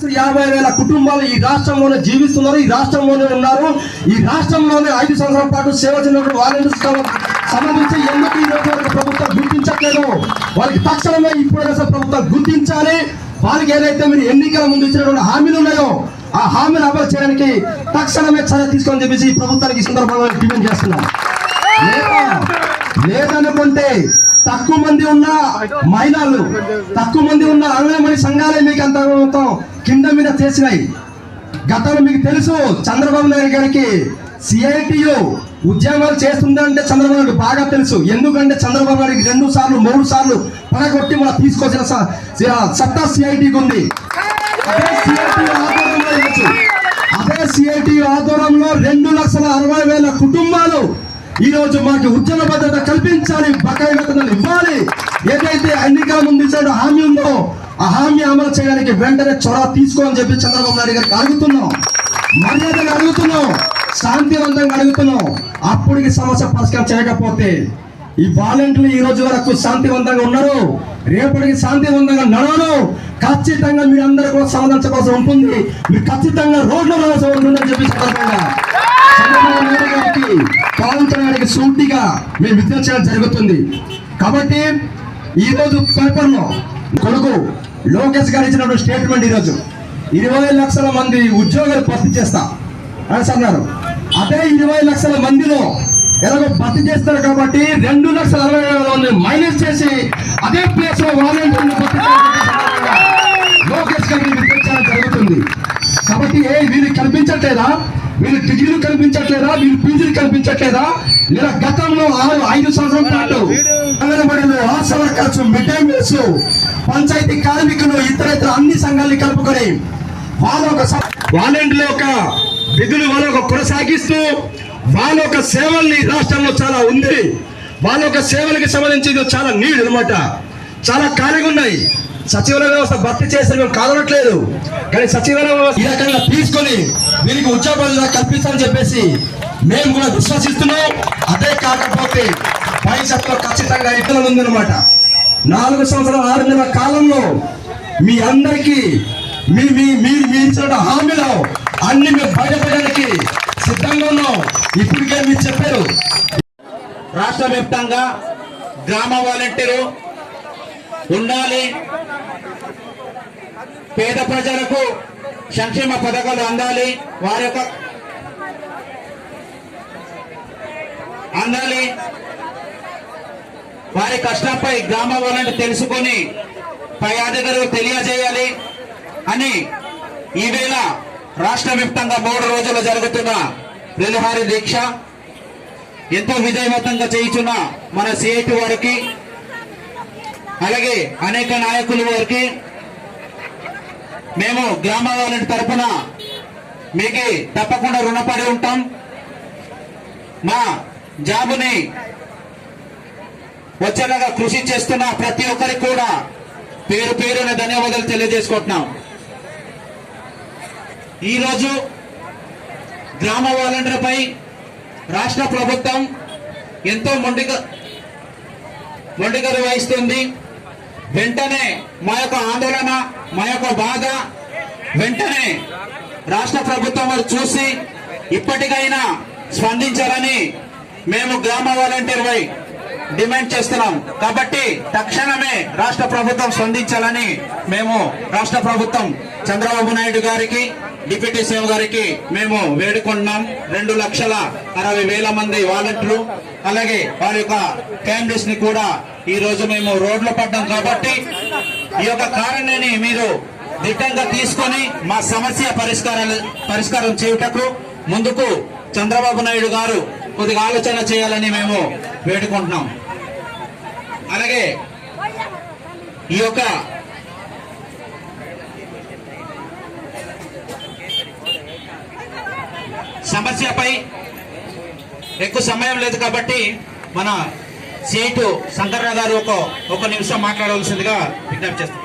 50,000 కుటుంబాలు ఈ రాష్ట్రంలోనే జీవిస్తున్నారు, ఈ రాష్ట్రంలోనే ఉన్నారు. ఈ రాష్ట్రంలోనే 5 సంవత్సరాల పాటు సేవ చేసిన వాలంటీర్స్ సంబంధించి ఎందుకు ఈ రోజు వరకు ప్రభుత్వం గుర్తించట్లేదు? వాళ్ళకి తక్షణమే ఇప్పుడు ప్రభుత్వం గుర్తించాలి. వాళ్ళకి ఏదైతే మీరు ఎన్నికల ముందు ఇచ్చినటువంటి హామీలు ఉన్నాయో ఆ హామీలు అమలు చేయడానికి తక్షణమే చర్య తీసుకోని చెప్పేసి ప్రభుత్వానికి ఈ సందర్భంగా డిమాండ్ చేస్తున్నాం. లేదనుకుంటే తక్కువ మంది ఉన్న మహిళలు, తక్కువ మంది ఉన్న అంగన్వాడీ సంఘాలే మీకు అంత కింద మీద చేసినాయి. గతంలో మీకు తెలుసు, చంద్రబాబు నాయుడు గారికి సిఐటియు ఉద్యమాలు చేస్తుందంటే చంద్రబాబు నాయుడు బాగా తెలుసు. ఎందుకంటే చంద్రబాబు నాయుడికి 2 సార్లు 3 సార్లు పడగొట్టి మనం తీసుకొచ్చిన సత్తా సిఐటికి ఉంది. అదే సిఐటియు ఆధ్వర్యంలో 2,60,000 కుటుంబాలు ఈ రోజు మాకు ఉద్యమ భద్రత కల్పించాలి, బకాయి వేతనాలు ఇవ్వాలి. ఏదైతే ఎన్నికల ముందు ఇచ్చిన హామీ ఉందో ఆ హామీ అమలు చేయడానికి వెంటనే చొరవ తీసుకోని చెప్పి చంద్రబాబు నాయుడు గారికి అడుగుతున్నాం, మర్యాదగా అడుగుతున్నాం, శాంతివంతంగా అడుగుతున్నాం. అప్పటికి సమస్య పరిష్కారం చేయకపోతే ఈ వాలంటీర్లు ఈ రోజు వరకు శాంతివంతంగా ఉన్నారు, రేపటికి శాంతివంతంగా నడవను. ఖచ్చితంగా మీ అందరూ కూడా సమాధానం ఉంటుంది. మీరు ఖచ్చితంగా రోడ్లో రావాల్సి ఉంటుందని చెప్పి సందర్భంగా చంద్రబాబు నాయుడు గారికి పాలించడానికి సూటిగా మేము విజ్ఞప్తి చేయడం జరుగుతుంది. కాబట్టి ఈ రోజు పేపర్లో కొడుకు లోకేష్ గారు ఇచ్చినటువంటి స్టేట్మెంట్, ఈరోజు 20 లక్షల మంది ఉద్యోగాలు భర్తీ చేస్తా అని అన్నారు. అదే 20 లక్షల మందిలో ఎలాగో భర్తీ చేస్తారు కాబట్టి 2,60,000 మంది మైనస్ చేసి అదే ప్లేస్ లో వాలంటీర్లు లోకేష్ గారికి విజ్ఞప్తి చేయడం జరుగుతుంది. కాబట్టి వీళ్ళు కల్పించట్లేదా? వీళ్ళు డిగ్రీలు కల్పించట్లేదా? వీళ్ళు పీజీలు కల్పించట్లేదా? లేదా గతంలో 5 సంవత్సరాల పాటు అంగన్వాడీలు, Asha workers, mid day meals, panchayat కార్మికులు, ఇతర అన్ని సంఘాలని కలుపుకొని వాళ్ళ ఒక వాలంటీర్ల యొక్క విధులు వాళ్ళ కొనసాగిస్తూ వాళ్ళ యొక్క సేవల్ని రాష్ట్రంలో చాలా ఉంది. వాళ్ళ యొక్క సేవలకి సంబంధించి చాలా నీడ్ అనమాట, చాలా ఖాళీగా ఉన్నాయి. సచివాలయ వ్యవస్థ భర్తీ చేసి మేము కాదనట్లేదు, కానీ సచివాలయ వ్యవస్థ ఈ రకంగా తీసుకొని వీరికి ఉద్యోగాలు కల్పిస్తామని చెప్పేసి మేము కూడా విశ్వసిస్తున్నాం. అదే కాకపోతే భవిష్యత్తులో ఖచ్చితంగా ఇబ్బంది ఉందన్నమాట. 4 సంవత్సరాల 6 నెలల కాలంలో మీ అందరికీ మీరు ఇచ్చిన హామీలో అన్ని మేము బయటపడడానికి సిద్ధంగా ఉన్నాం. ఇప్పటికే మీరు చెప్పారు, రాష్ట్ర వ్యాప్తంగా గ్రామ వాలంటీరు ఉండాలి, పేద ప్రజలకు సంక్షేమ పథకాలు అందాలి, వారి కష్టంపై గ్రామ వాలంటీర్ తెలుసుకొని పై అధికారులకు తెలియజేయాలి అని ఈవేళ రాష్ట్ర వ్యాప్తంగా 3 రోజులు జరుగుతున్న నిరాహార దీక్ష ఎంతో విజయవంతంగా చేయించున్న మన సిఐటి వారికి, అలాగే అనేక నాయకుల వారికి మేము గ్రామ వాలంటీర్ తరఫున మీకు తప్పకుండా రుణపడి ఉంటాం. మా జాబుని వచ్చేలాగా కృషి చేస్తున్న ప్రతి ఒక్కరికి కూడా పేరు పేరున ధన్యవాదాలు తెలియజేసుకుంటున్నాం. ఈరోజు గ్రామ వాలంటీర్ పై రాష్ట్ర ప్రభుత్వం ఎంతో మొండిగా వహిస్తుంది. వెంటనే మా యొక్క ఆందోళన, మా యొక్క బాధ వెంటనే రాష్ట్ర ప్రభుత్వం వారు చూసి ఇప్పటికైనా స్పందించాలని మేము గ్రామ వాలంటీర్ పై డిమాండ్ చేస్తున్నాం. కాబట్టి తక్షణమే రాష్ట్ర ప్రభుత్వం స్పందించాలని మేము రాష్ట్ర ప్రభుత్వం చంద్రబాబు నాయుడు గారికి, డిప్యూటీ సీఎం గారికి మేము వేడుకుంటున్నాం. 2,60,000 మంది వాలంటీర్లు, అలాగే వారి యొక్క ఫ్యామిలీస్ ని కూడా ఈ రోజు మేము రోడ్లో పడ్డాం. కాబట్టి ఈ యొక్క కారణాన్ని మీరు దిట్టంగా తీసుకొని మా సమస్య పరిష్కారం చేయుటకు ముందుకు చంద్రబాబు నాయుడు గారు కొద్దిగా ఆలోచన చేయాలని మేము వేడుకుంటున్నాం. అలాగే ఈ యొక్క సమస్యపై ఎక్కువ సమయం లేదు కాబట్టి మన సిఐటి శంకర్రావు గారు ఒక నిమిషం మాట్లాడవలసిందిగా విజ్ఞప్తి చేస్తాం.